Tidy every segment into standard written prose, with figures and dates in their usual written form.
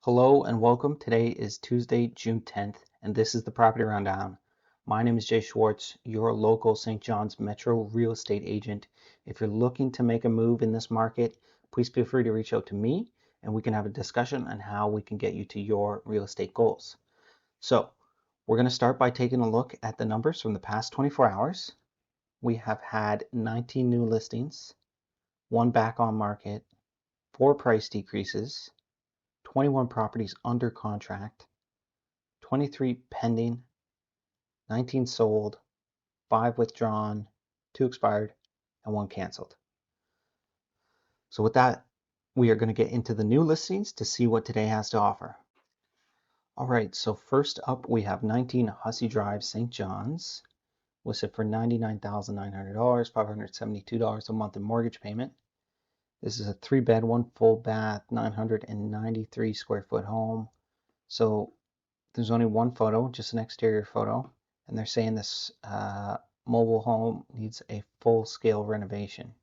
Hello and welcome. Today is Tuesday, June 10th, and this is the Property Rundown. My name is Jay Schwartz, your local St. John's Metro real estate agent. If you're looking to make a move in this market, please feel free to reach out to me and we can have a discussion on how we can get you to your real estate goals. So, we're going to start by taking a look at the numbers from the past 24 hours. We have had 19 new listings, one back on market, 4 price decreases, 21 properties under contract, 23 pending, 19 sold, 5 withdrawn, 2 expired, and 1 canceled. So with that, we are going to get into the new listings to see what today has to offer. All right, so first up we have 19 Hussey Drive, St. John's, listed for $99,900, $572 a month in mortgage payment. This is a 3-bed, 1 full bath, 993 square foot home. So there's only one photo, just an exterior photo, and they're saying this mobile home needs a full-scale renovation.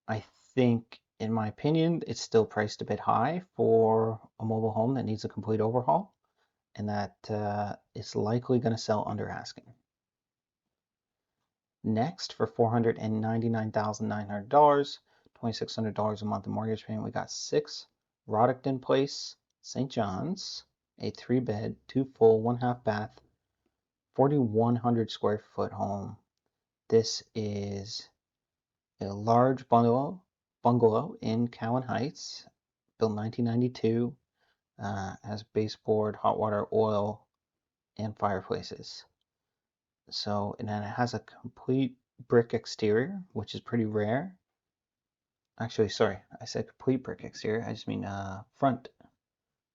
I think, in my opinion, it's still priced a bit high for a mobile home that needs a complete overhaul, and that it's likely going to sell under asking. Next, for $499,900, $2,600 a month in mortgage payment, we got 6 Roddickton Place, St. John's, a 3-bed, 2 full, 1 half bath, 4,100 square foot home. This is a large bungalow in Cowan Heights, built 1992, has baseboard, hot water, oil, and fireplaces. So, and then it has a complete brick exterior, which is pretty rare. Actually, sorry, I said complete brick exterior. I just mean front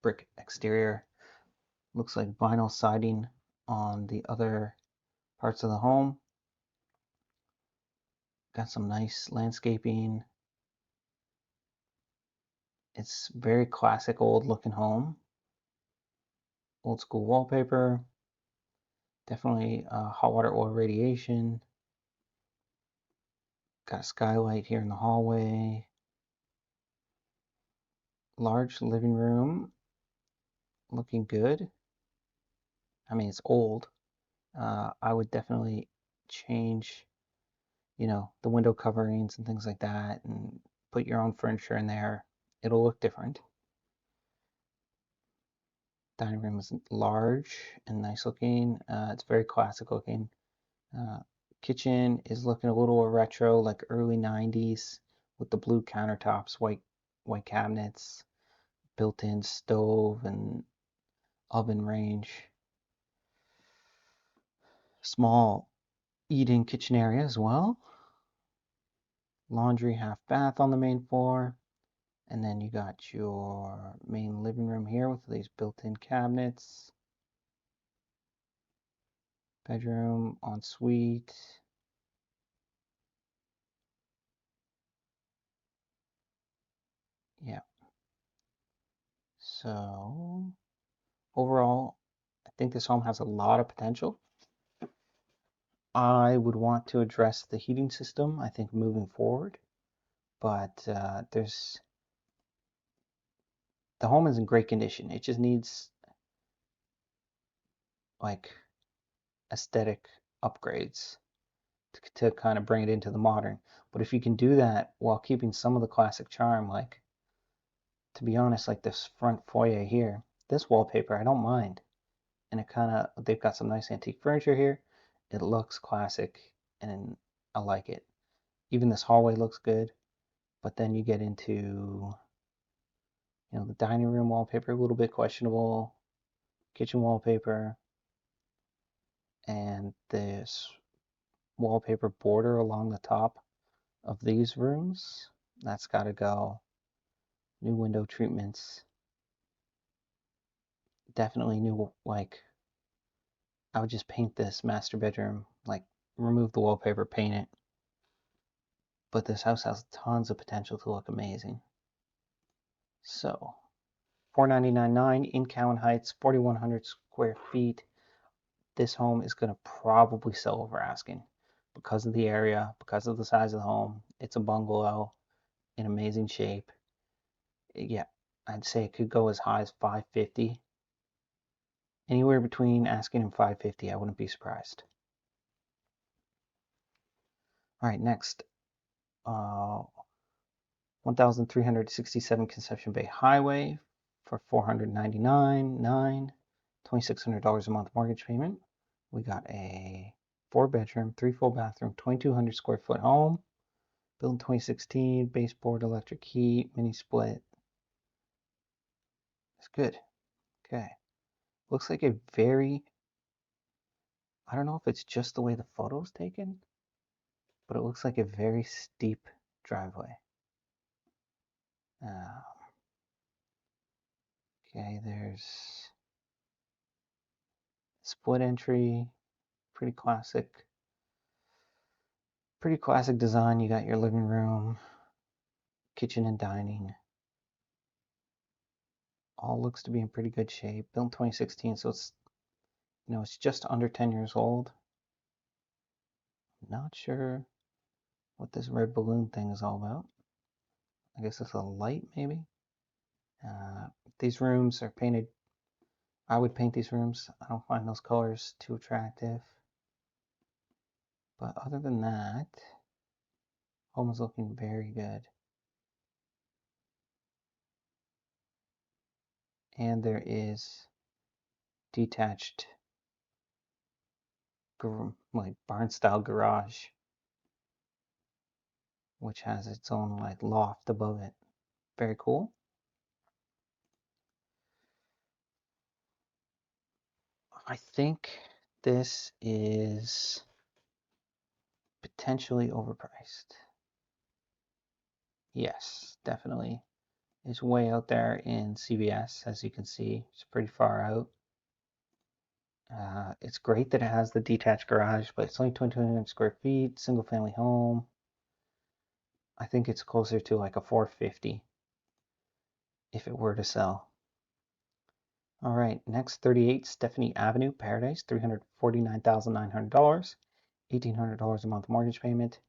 brick exterior. Looks like vinyl siding on the other parts of the home. Got some nice landscaping. It's very classic old looking home. Old school wallpaper. Definitely hot water oil radiation. Got a skylight here in the hallway. Large living room. Looking good. I mean, it's old. I would definitely change, the window coverings and things like that and put your own furniture in there. It'll look different. Dining room is large and nice looking. It's very classic looking. Kitchen is looking a little retro, like early 90s, with the blue countertops, white cabinets, built-in stove and oven range. Small eat-in kitchen area as well. Laundry half bath on the main floor. And then you got your main living room here with these built-in cabinets. Bedroom, ensuite. Yeah. So overall, I think this home has a lot of potential. I would want to address the heating system, I think, moving forward. But the home is in great condition. It just needs like aesthetic upgrades to kind of bring it into the modern. But if you can do that while keeping some of the classic charm, like, to be honest, like this front foyer here, this wallpaper, I don't mind. And they've got some nice antique furniture here. It looks classic and I like it. Even this hallway looks good. But then you get into, the dining room wallpaper, a little bit questionable, kitchen wallpaper, and this wallpaper border along the top of these rooms, that's got to go. New window treatments, definitely new, like, I would just paint this master bedroom, like remove the wallpaper, paint it. But this house has tons of potential to look amazing. So, $499.9 in Cowan Heights, 4,100 square feet. This home is going to probably sell over asking because of the area, because of the size of the home. It's a bungalow in amazing shape. Yeah, I'd say it could go as high as 550. Anywhere between asking and 550, I wouldn't be surprised. All right, next, 1,367 Conception Bay Highway for $499.9, $2,600 a month mortgage payment. We got a 4-bedroom, 3 full bathroom, 2,200 square foot home, built in 2016, baseboard, electric heat, mini split. It's good. Okay. Looks like a very, I don't know if it's just the way the photo's taken, but it looks like a very steep driveway. Uh, okay, there's split entry, pretty classic design. You got your living room, kitchen and dining. All looks to be in pretty good shape. Built in 2016, so it's just under 10 years old. Not sure what this red balloon thing is all about. I guess it's a light, maybe. These rooms are painted. I would paint these rooms. I don't find those colors too attractive. But other than that, home is looking very good. And there is detached, like barn style garage, which has its own like loft above it. Very cool. I think this is potentially overpriced. Yes, definitely. It's way out there in CVS, as you can see. It's pretty far out. It's great that it has the detached garage, but it's only 2,200 square feet, single family home. I think it's closer to like a 450 if it were to sell. All right, next 38 Stephanie Avenue, Paradise, $349,900, $1,800 a month mortgage payment.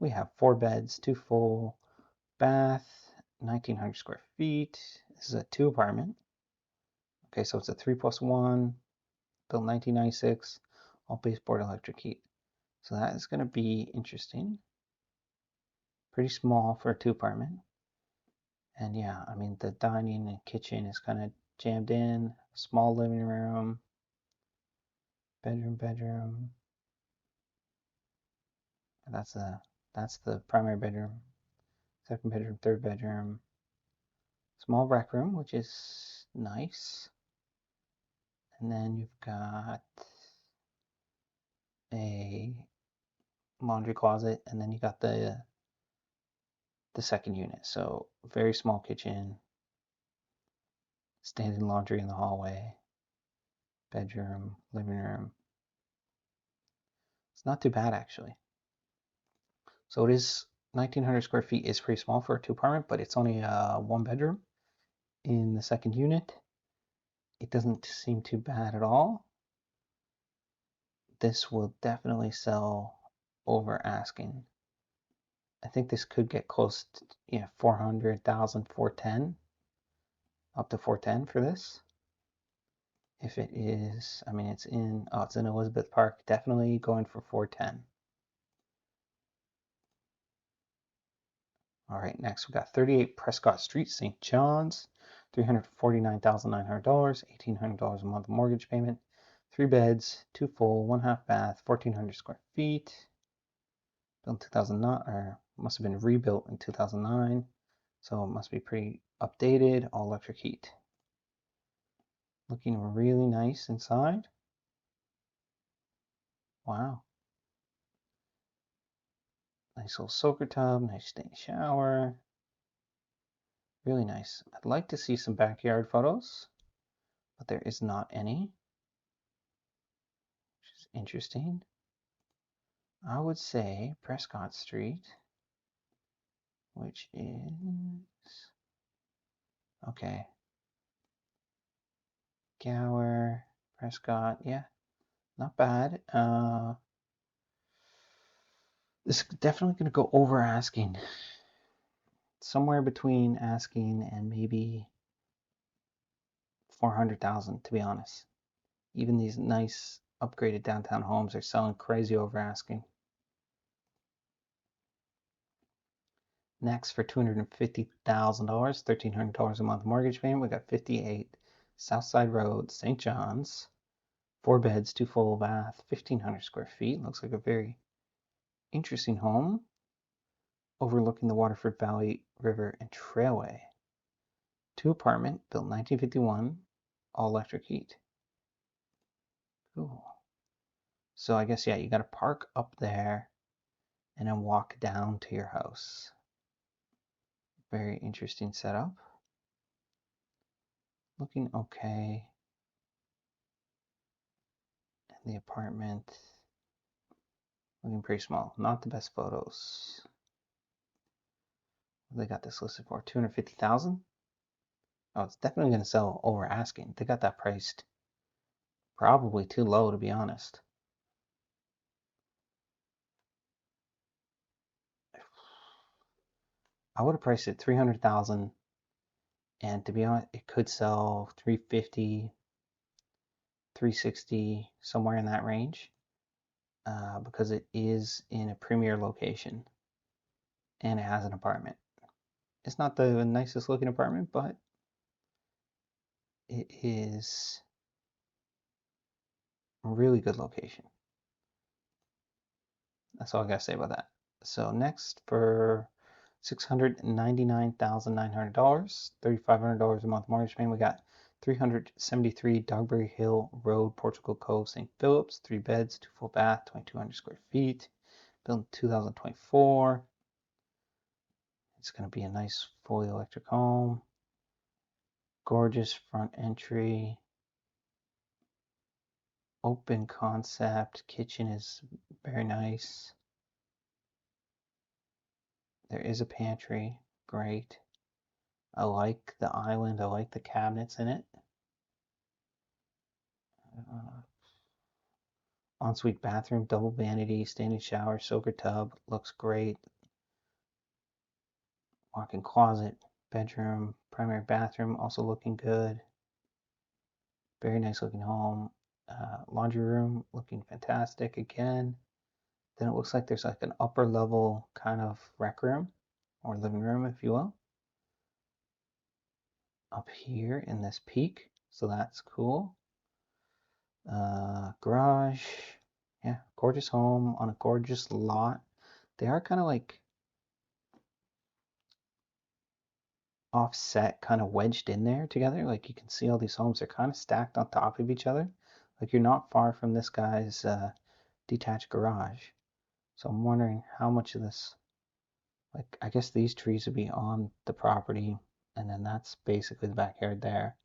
We have 4 beds, 2 full bath, 1,900 square feet. This is a 2 apartment. Okay, so it's a 3+1, built 1996, all baseboard electric heat. So that is going to be interesting. Pretty small for a 2 apartment. And yeah, I mean, the dining and kitchen is kind of jammed in. Small living room, bedroom. That's the primary bedroom. Second bedroom, third bedroom. Small rec room, which is nice. And then you've got a laundry closet, and then you got the second unit. So very small kitchen, standing laundry in the hallway, bedroom, living room. It's not too bad actually. So it is 1,900 square feet is pretty small for a 2 apartment, but it's only a 1 bedroom in the second unit. It doesn't seem too bad at all. This will definitely sell over asking. I think this could get close to 400,000, 410, up to 410 for this. If it is, I mean, it's in Elizabeth Park, definitely going for 410. All right, next we got 38 Prescott Street, St. John's, $349,900, $1,800 a month mortgage payment, 3 beds, 2 full, 1 half bath, 1,400 square feet. Built in 2009, or must have been rebuilt in 2009, so it must be pretty updated. All electric heat. Looking really nice inside. Wow. Nice little soaker tub, nice standing shower. Really nice. I'd like to see some backyard photos, but there is not any, which is interesting. I would say Prescott Street, which is, okay, Gower, Prescott, yeah, not bad. This is definitely going to go over asking. Somewhere between asking and maybe $400,000, to be honest. Even these nice upgraded downtown homes are selling crazy over asking. Next, for $250,000, $1,300 a month mortgage payment, we got 58 Southside Road, St. John's. 4 beds, 2 full bath, 1,500 square feet. Looks like a very interesting home overlooking the Waterford Valley River and Trailway. 2 apartment, built 1951, all electric heat. Cool. So I guess, yeah, you got to park up there and then walk down to your house. Very interesting setup. Looking okay. And the apartment looking pretty small. Not the best photos. They got this listed for $250,000. Oh, it's definitely going to sell over asking. They got that priced probably too low, to be honest. I would have priced it $300,000, and to be honest, it could sell $350,000, $360,000, somewhere in that range, because it is in a premier location and it has an apartment. It's not the nicest looking apartment, but it is a really good location. That's all I gotta say about that. So next, for $699,900, $3,500 a month mortgage payment, we got 373 Dogberry Hill Road, Portugal Cove, St. Philip's. 3 beds, 2 full bath, 2,200 square feet. Built in 2024. It's going to be a nice fully electric home. Gorgeous front entry. Open concept. Kitchen is very nice. There is a pantry. Great. I like the island. I like the cabinets in it. Ensuite bathroom, double vanity, standing shower, soaker tub. Looks great. Walk-in closet, bedroom, primary bathroom, also looking good. Very nice looking home. Laundry room looking fantastic again. Then it looks like there's like an upper level kind of rec room or living room, if you will, up here in this peak. So that's cool. Garage. Yeah, gorgeous home on a gorgeous lot. They are kind of like offset, kind of wedged in there together. Like you can see all these homes are kind of stacked on top of each other. Like you're not far from this guy's detached garage. So I'm wondering how much of this, like I guess these trees would be on the property, and then that's basically the backyard there.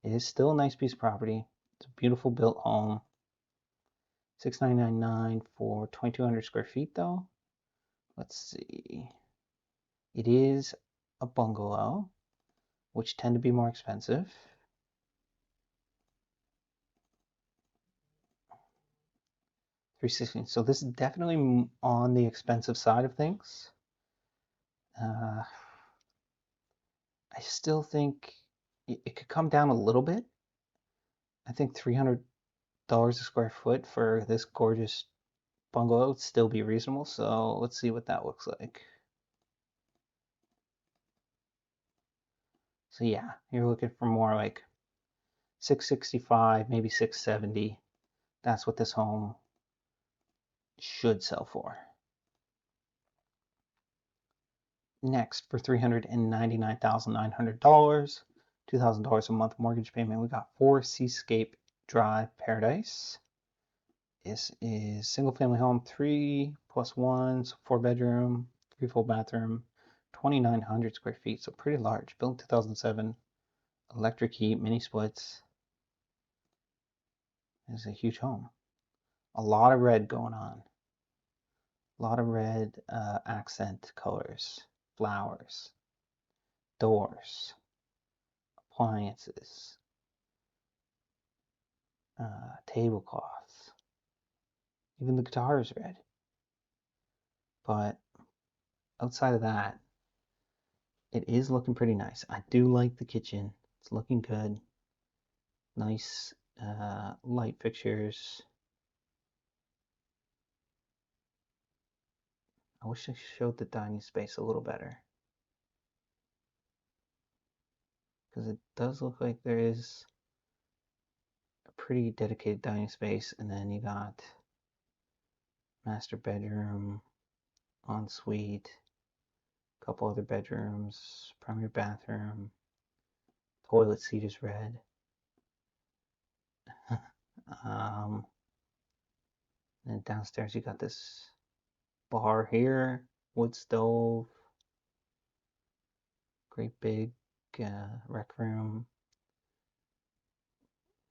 It is still a nice piece of property. It's a beautiful built home. 6,999 for 2,200 square feet though. Let's see. It is a bungalow, which tend to be more expensive. $316. So this is definitely on the expensive side of things. I still think it could come down a little bit. I think $300 a square foot for this gorgeous bungalow would still be reasonable. So let's see what that looks like. So yeah, you're looking for more like 665, maybe 670. That's what this home should sell for. Next, for $399,900, $2,000 a month mortgage payment, we got 4 Seascape Drive Paradise. This is single family home, 3 plus 1, so 4 bedroom, 3 full bathroom, 2,900 square feet, so pretty large. Built in 2007, electric heat, mini splits. It's a huge home. A lot of red going on. A lot of red accent colors, flowers, doors, appliances, tablecloths. Even the guitar is red. But outside of that, it is looking pretty nice. I do like the kitchen. It's looking good. Nice light fixtures. I wish I showed the dining space a little better, because it does look like there is a pretty dedicated dining space, and then you got master bedroom, ensuite, a couple other bedrooms, primary bathroom, toilet seat is red. um, and downstairs you got this bar here, wood stove, great big rec room,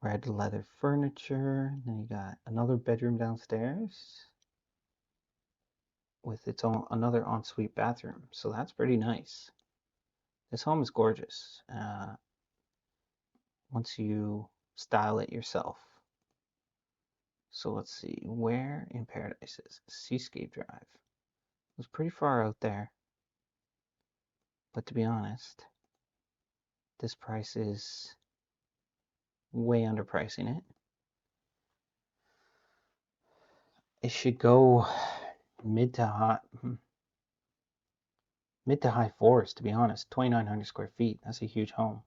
red leather furniture. Then you got another bedroom downstairs with its own another ensuite bathroom. So that's pretty nice. This home is gorgeous once you style it yourself. So let's see, where in Paradise is Seascape Drive? It was pretty far out there, but to be honest, this price is way underpricing it. It should go mid to high fours, to be honest. 2,900 square feet. That's a huge home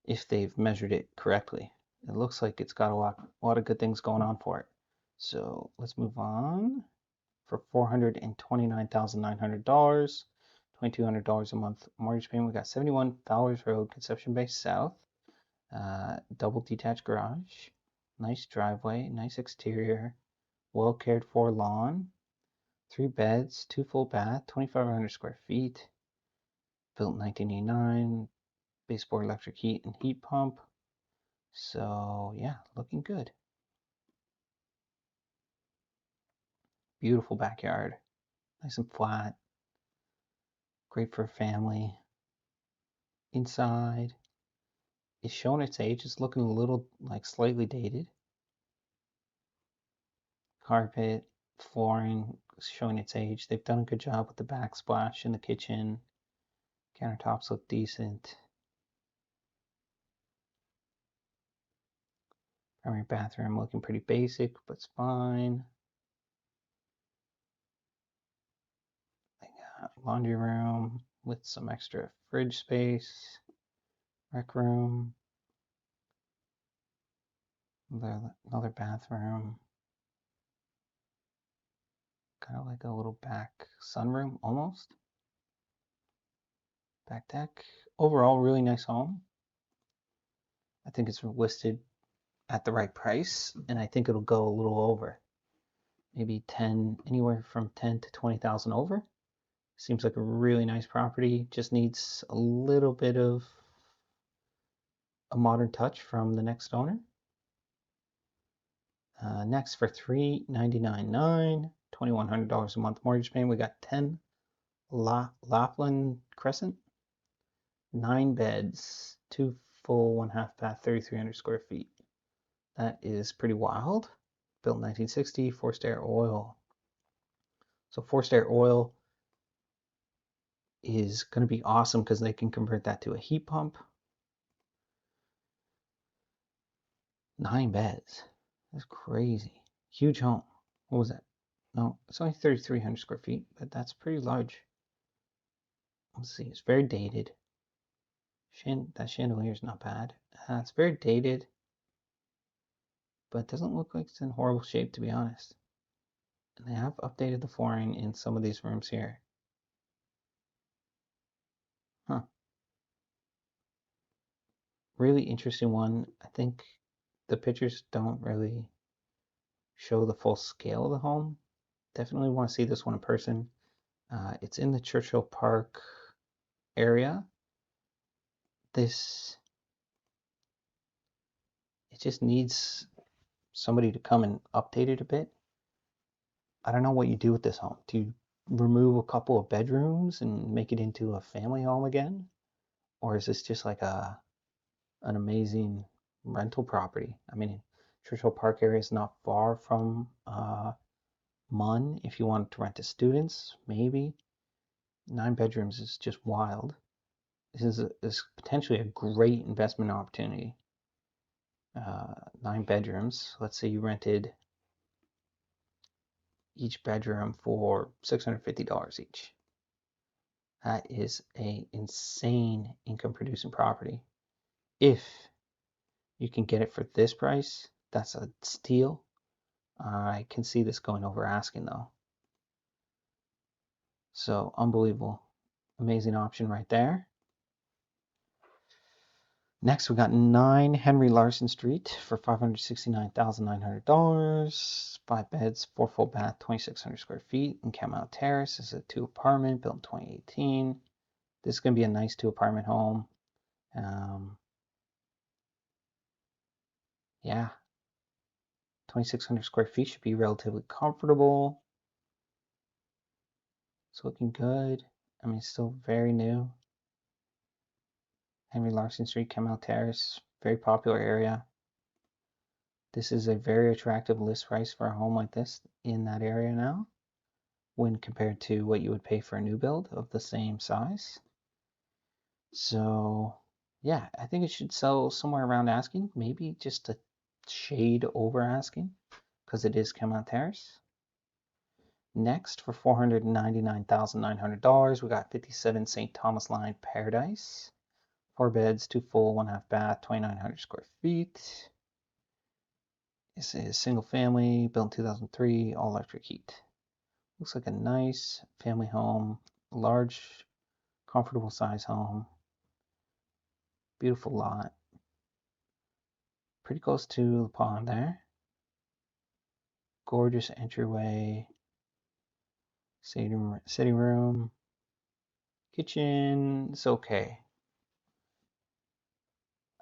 if they've measured it correctly. It looks like it's got a lot of good things going on for it. So let's move on. For $429,900, $2,200 a month mortgage payment, we got 71 Fowlers Road, Conception Bay South. Double detached garage, nice driveway, nice exterior, well cared for lawn, 3 beds, 2 full bath, 2,500 square feet, built in 1989, baseboard electric heat and heat pump. So yeah, looking good. Beautiful backyard, nice and flat, great for a family. Inside is showing its age. It's looking a little like slightly dated. Carpet, flooring showing its age. They've done a good job with the backsplash in the kitchen. Countertops look decent. Primary bathroom looking pretty basic, but it's fine. They got laundry room with some extra fridge space. Rec room. Another bathroom. Kind of like a little back sunroom almost. Back deck. Overall, really nice home. I think it's listed at the right price, and I think it'll go a little over. Maybe 10, anywhere from 10 to 20,000 over. Seems like a really nice property. Just needs a little bit of a modern touch from the next owner. Next for $399,900, $2,100 a month mortgage payment, we got 10 Laughlin Crescent, 9 beds, 2 full, 1 half bath, 3,300 square feet. That is pretty wild. Built in 1960, forced air oil. So forced air oil is going to be awesome because they can convert that to a heat pump. 9 beds. That's crazy. Huge home. What was that? No, it's only 3,300 square feet, but that's pretty large. Let's see. It's very dated. That chandelier is not bad. It's very dated, but it doesn't look like it's in horrible shape, to be honest. And they have updated the flooring in some of these rooms here. Huh. Really interesting one. I think the pictures don't really show the full scale of the home. Definitely want to see this one in person. It's in the Churchill Park area. It just needs somebody to come and update it a bit. I don't know what you do with this home. Do you remove a couple of bedrooms and make it into a family home again? Or is this just like an amazing rental property? I mean, Churchill Park area is not far from Munn. If you want to rent to students, maybe. 9 bedrooms is just wild. This is potentially a great investment opportunity. 9 bedrooms. Let's say you rented each bedroom for $650 each. That is a insane income producing property. If you can get it for this price, that's a steal. I can see this going over asking though. So unbelievable. Amazing option right there. Next, we got 9 Henry Larson Street for $569,900. 5 beds, 4 full bath, 2,600 square feet in Camelot Terrace. This is a 2 apartment built in 2018. This is going to be a nice 2 apartment home. Yeah, 2,600 square feet should be relatively comfortable. It's looking good. I mean, it's still very new. Henry Larson Street, Camelot Terrace, very popular area. This is a very attractive list price for a home like this in that area now, when compared to what you would pay for a new build of the same size. So yeah, I think it should sell somewhere around asking, maybe just a shade over asking, because it is Camelot Terrace. Next, for $499,900, we got 57 St. Thomas Line Paradise. 4 beds, 2 full, 1 half bath, 2,900 square feet. This is single family, built in 2003, all electric heat. Looks like a nice family home, large, comfortable size home. Beautiful lot. Pretty close to the pond there. Gorgeous entryway. Sitting room. Kitchen. It's okay.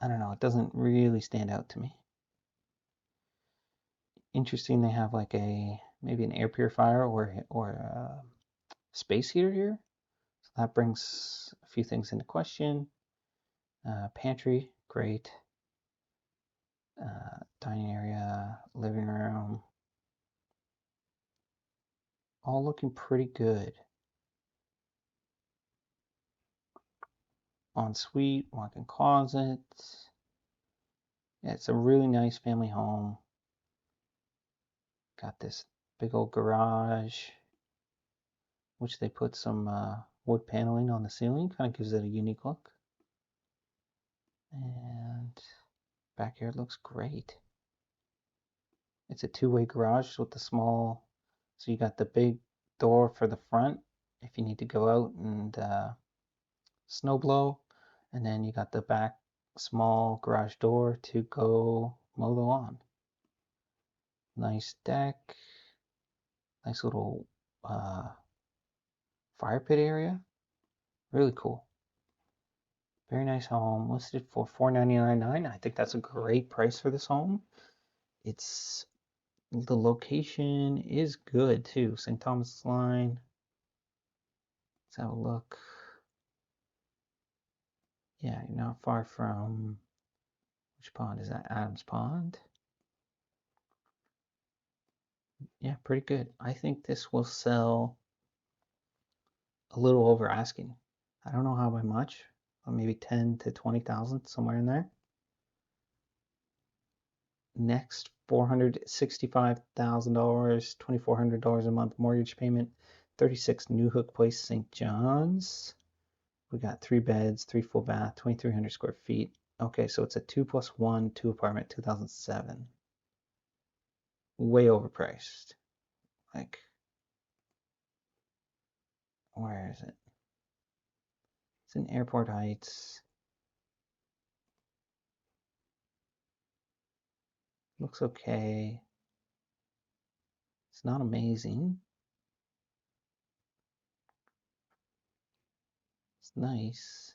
I don't know. It doesn't really stand out to me. Interesting. They have like maybe an air purifier or a space heater here. So that brings a few things into question. Pantry, great. Dining area, living room. All looking pretty good. Ensuite, walk-in closet. Yeah, it's a really nice family home. Got this big old garage, which they put some wood paneling on the ceiling. Kind of gives it a unique look. And backyard looks great. It's a 2-way garage with the small, so you got the big door for the front if you need to go out and snow blow, and then you got the back small garage door to go mow the lawn. Nice deck, nice little fire pit area, really cool. Very nice home, listed for $499,900. I think that's a great price for this home. It's the location is good too. St. Thomas Line. Let's have a look. Yeah, you're not far from, which pond is that? Adams Pond. Yeah, pretty good. I think this will sell a little over asking. I don't know how by much, maybe 10 to 20,000, somewhere in there. Next, $465,000, $2,400 a month mortgage payment, 36 New Hook Place, St. John's. We got 3 beds, 3 full bath, 2,300 square feet. Okay, so it's a 2+1, 2 apartment, 2007. Way overpriced. Like, where is it? It's in Airport Heights. Looks okay. It's not amazing. It's nice.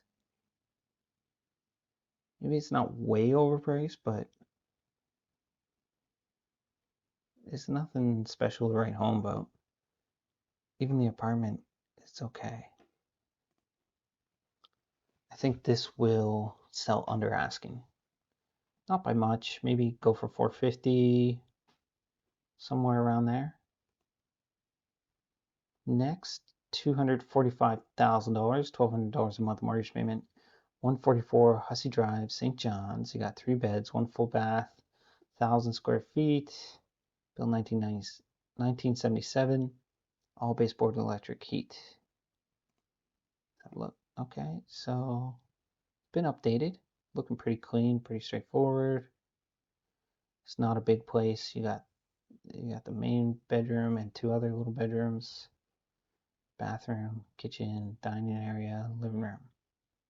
Maybe it's not way overpriced, but there's nothing special to write home about. Even the apartment, it's okay. I think this will sell under asking. Not by much. Maybe go for 450, somewhere around there. Next, $245,000, $1,200 a month mortgage payment, 144 Hussey Drive, St. John's. You got 3 beds, 1 full bath, 1,000 square feet, built 1977, all baseboard electric heat. Look, okay, so been updated, looking pretty clean, pretty straightforward. It's not a big place. You got the main bedroom and 2 other little bedrooms, bathroom, kitchen, dining area, living room.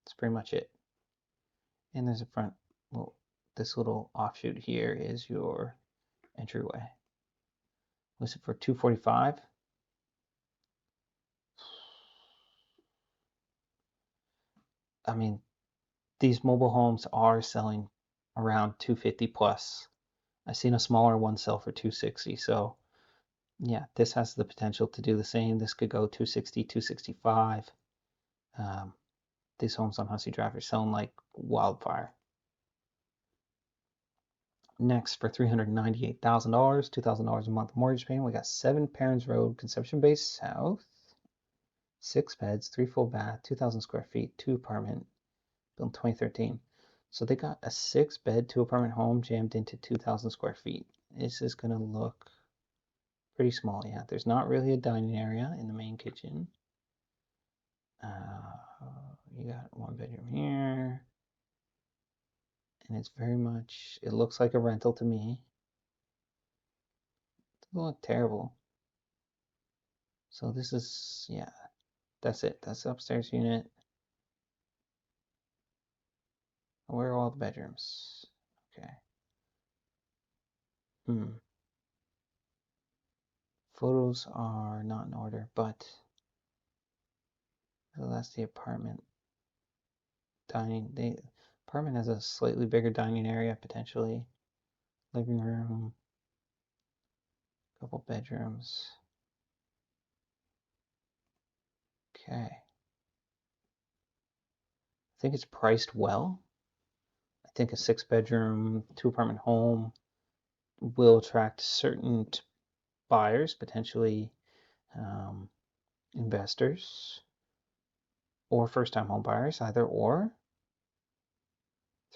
That's pretty much it. And there's a front, well, this little offshoot here is your entryway. Listed for $245. I mean, these mobile homes are selling around 250 plus. I've seen a smaller one sell for 260. So yeah, this has the potential to do the same. This could go 260, 265. These homes on Hussey Drive are selling like wildfire. Next, for $398,000, $2,000 a month mortgage payment, we got 7 Perrins Road, Conception Bay South. 6 beds, 3 full bath, 2,000 square feet, 2 apartment, built in 2013. So they got a 6-bed, 2 apartment home jammed into 2,000 square feet. This is gonna look pretty small. Yeah, there's not really a dining area in the main kitchen. You got 1 bedroom here, and it's very much, it looks like a rental to me. It doesn't look terrible. So this is, yeah, that's it. That's the upstairs unit. Where are all the bedrooms? Okay. Photos are not in order, but so that's the apartment. The apartment has a slightly bigger dining area, potentially. Living room, couple bedrooms. Okay. I think it's priced well. I think a 6-bedroom, 2 apartment home will attract certain buyers, potentially investors or first-time home buyers, either or.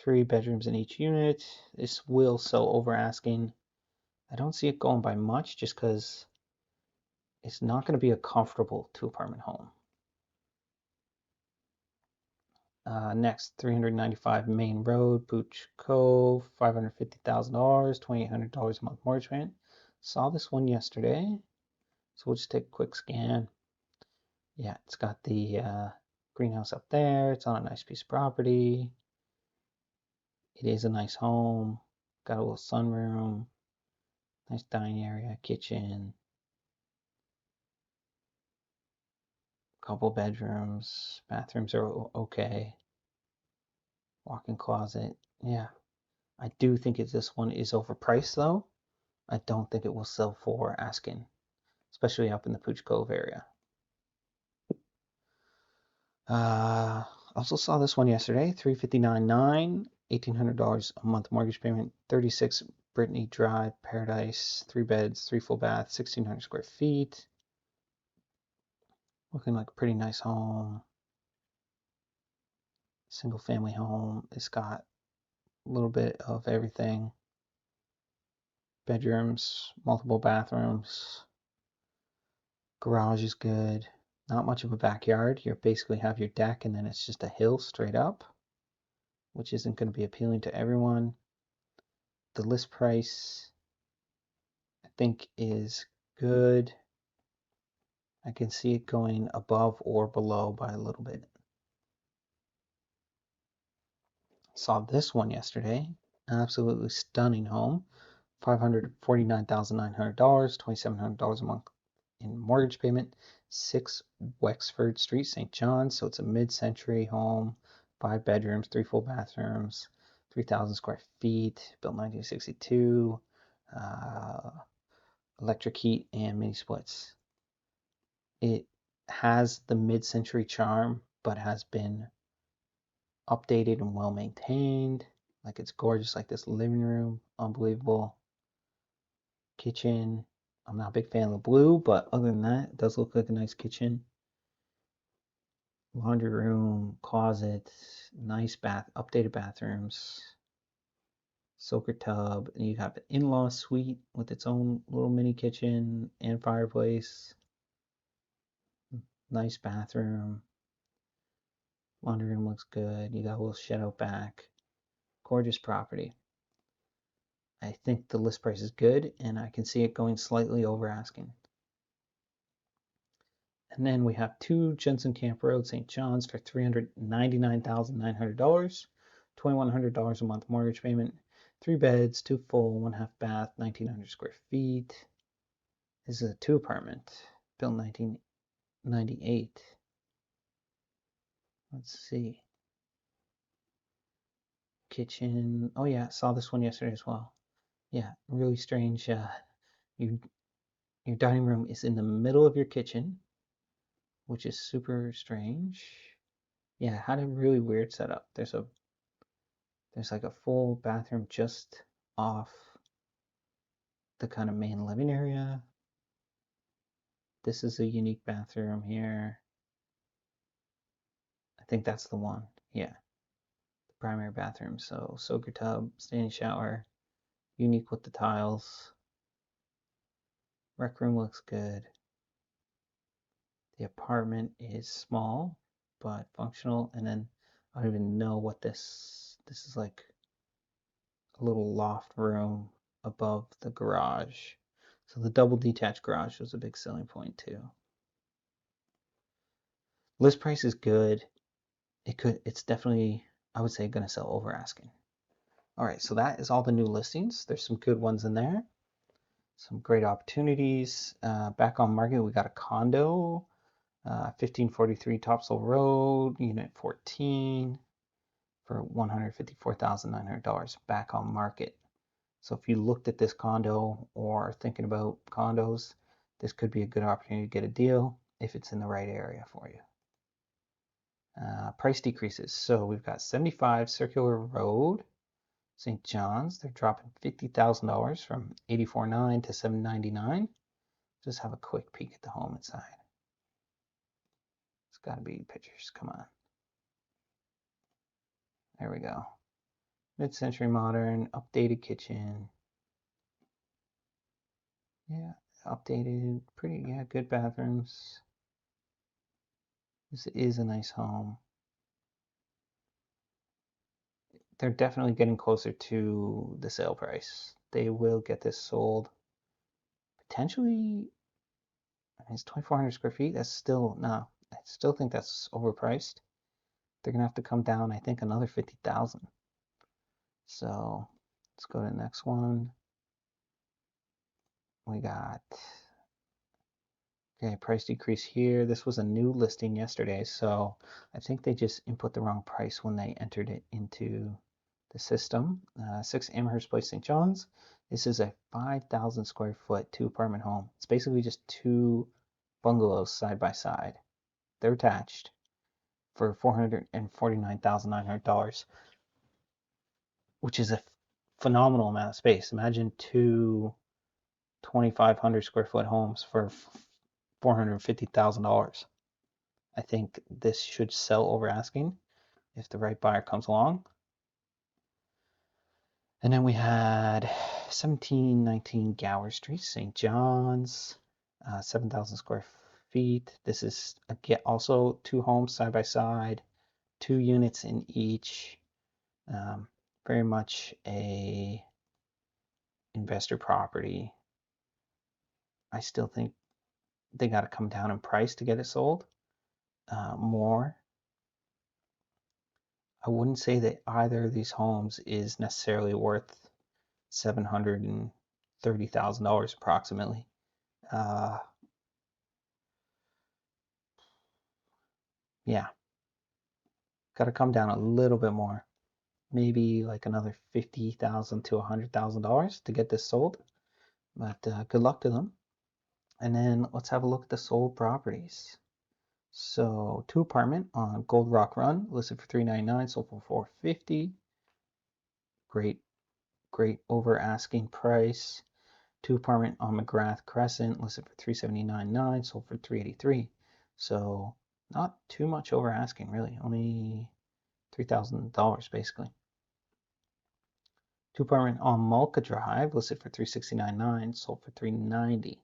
3 bedrooms in each unit. This will sell over asking. I don't see it going by much just because it's not going to be a comfortable 2 apartment home. Next, 395 Main Road, Pooch Cove, $550,000, $2,800 a month mortgage payment. Saw this one yesterday, so we'll just take a quick scan. Yeah, it's got the greenhouse up there. It's on a nice piece of property. It is a nice home. Got a little sunroom, nice dining area, kitchen, couple bedrooms, bathrooms are okay. Walk-in closet. Yeah, I do think this one is overpriced though. I don't think it will sell for asking, especially up in the Pooch Cove area. Also saw this one yesterday, $359,900, $1,800 a month mortgage payment, 36 Brittany Drive, Paradise, 3 beds, 3 full baths, 1,600 square feet. Looking like a pretty nice home. Single family home. It's got a little bit of everything. Bedrooms, multiple bathrooms. Garage is good. Not much of a backyard. You basically have your deck and then it's just a hill straight up, which isn't going to be appealing to everyone. The list price, I think, is good. I can see it going above or below by a little bit. Saw this one yesterday. Absolutely stunning home. $549,900, $2,700 a month in mortgage payment. 6 Wexford Street, St. John's. So it's a mid-century home. 5 bedrooms, 3 full bathrooms, 3,000 square feet. Built 1962. Electric heat and mini splits. It has the mid-century charm, but has been updated and well maintained. Like it's gorgeous, like this living room, unbelievable. Kitchen, I'm not a big fan of the blue, but other than that, it does look like a nice kitchen. laundry room, closet, nice updated bathrooms, soaker tub, and you have an in-law suite with its own little mini kitchen and fireplace, nice bathroom, laundry room looks good. You got a little shed out back, gorgeous property. I think the list price is good, and I can see it going slightly over asking. And then we have 2 Jensen Camp Road, St. John's for $399,900, $2,100 a month mortgage payment, 3 beds, 2 full, 1 half bath, 1,900 square feet. This is a 2 apartment, built 1998. Let's see. Kitchen. Oh yeah, saw this one yesterday as well. Yeah, really strange. Your dining room is in the middle of your kitchen, which is super strange. Yeah, had a really weird setup. There's like a full bathroom just off the kind of main living area. This is a unique bathroom here. I think that's the one. Yeah, the primary bathroom. So soaker tub, standing shower, unique with the tiles. Rec room looks good. The apartment is small but functional, and then I don't even know what this is, like a little loft room above the garage. So the double detached garage was a big selling point too. List price is good. It's definitely, I would say, going to sell over asking. All right, so that is all the new listings. There's some good ones in there. Some great opportunities. Back on market, we got a condo, 1543 Topsail Road, Unit 14, for $154,900 back on market. So if you looked at this condo or are thinking about condos, this could be a good opportunity to get a deal if it's in the right area for you. Price decreases. So we've got 75 Circular Road, St. John's. They're dropping $50,000 from $84,900 to $799,000. Just have a quick peek at the home inside. It's got to be pictures. Come on. There we go. Mid-century modern, updated kitchen. Yeah, updated, pretty, yeah, good bathrooms. This is a nice home. They're definitely getting closer to the sale price. They will get this sold. Potentially, it's 2,400 square feet. That's still, no, I still think that's overpriced. They're gonna have to come down, I think, another 50,000. So let's go to the next one. We got, okay, price decrease here. This was a new listing yesterday, so I think they just input the wrong price when they entered it into the system. 6 Amherst Place, St. John's. This is a 5,000 square foot 2 apartment home. It's basically just 2 bungalows side by side. They're attached for $449,900, which is a phenomenal amount of space. Imagine 2 2,500 square foot homes for $450,000. I think this should sell over asking if the right buyer comes along. And then we had 1719 Gower Street, St. John's, 7,000 square feet. This is also 2 homes side by side, 2 units in each. Very much a investor property. I still think they got to come down in price to get it sold more. I wouldn't say that either of these homes is necessarily worth $730,000 approximately. Yeah, got to come down a little bit more, maybe like another $50,000 to $100,000 to get this sold. But good luck to them. And then let's have a look at the sold properties. So 2 apartment on Gold Rock Run, listed for $399,000, sold for $450,000. Great over asking price. 2 apartment on McGrath Crescent, listed for $379,900, sold for $383,000. So Not too much over asking, really. Only $3,000 basically. 2-apartment on Mulca Drive, listed for $369,900, sold for $390,000,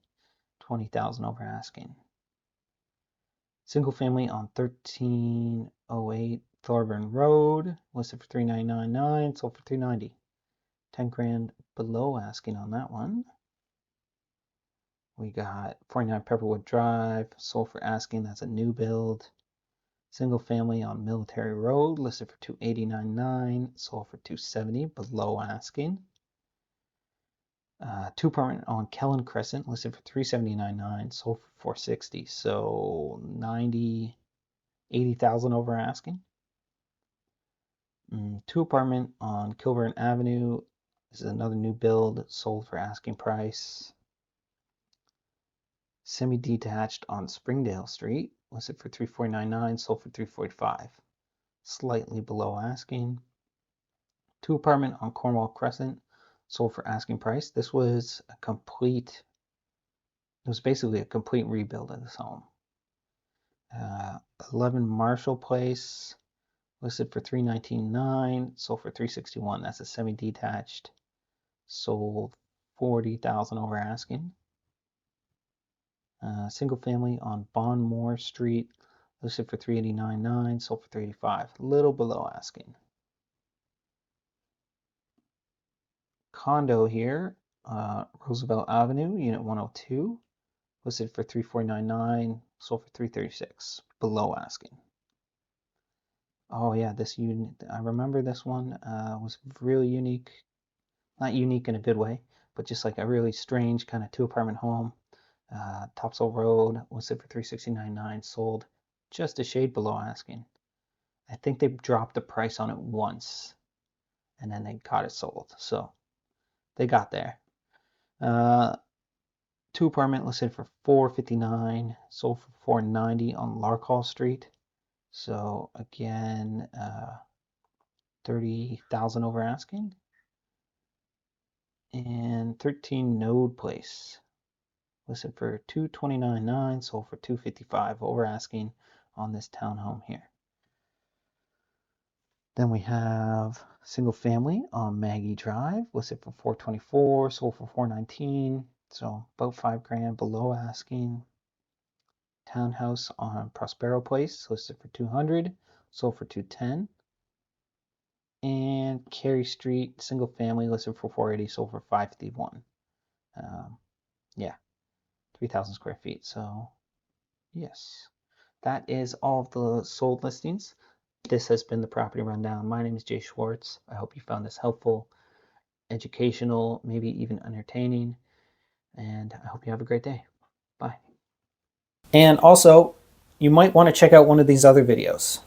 $20,000 over asking. Single family on 1308 Thorburn Road, listed for $399,900, sold for $390,000, $10,000 below asking on that one. We got 49 Pepperwood Drive, sold for asking. That's a new build. Single family on Military Road, listed for $289,900, sold for $270,000, below asking. 2-apartment on Kellen Crescent, listed for $379,900, sold for $460,000, so $80,000 over asking. 2-apartment on Kilburn Avenue. This is another new build, sold for asking price. Semi-detached on Springdale Street, listed for $349,900, sold for $345,000, slightly below asking. 2-apartment on Cornwall Crescent, sold for asking price. This was basically a complete rebuild of this home. 11 Marshall Place, listed for $319,900, sold for $361,000. That's a semi-detached, sold $40,000 over asking. Single family on Bondmore Street, listed for $389,900, sold for $385,000, little below asking. Condo here, Roosevelt Avenue, Unit 102, listed for $349,900, sold for $336,000, below asking. Oh yeah, this unit, I remember this one was really unique. Not unique in a good way, but just like a really strange kind of 2-apartment home. Topsail Road, listed for $369,900, sold just a shade below asking. I think they dropped the price on it once, and then they got it sold. So they got there. 2-apartment listed for $459,000, sold for $490,000 on Larkhall Street. So again, $30,000 over asking. And 13 Node Place, listed for $229,900, sold for $255,000 over asking on this townhome here. Then we have single family on Maggie Drive, listed for $424,000, sold for $419,000, so about $5,000 below asking. Townhouse on Prospero Place, listed for $200,000, sold for $210,000. And Cary Street, single family, listed for $480,000, sold for $551,000. Yeah, 3,000 square feet. So yes, that is all of the sold listings. This has been the Property Rundown. My name is Jay Schwartz. I hope you found this helpful, educational, maybe even entertaining, and I hope you have a great day. Bye. And also, you might want to check out one of these other videos.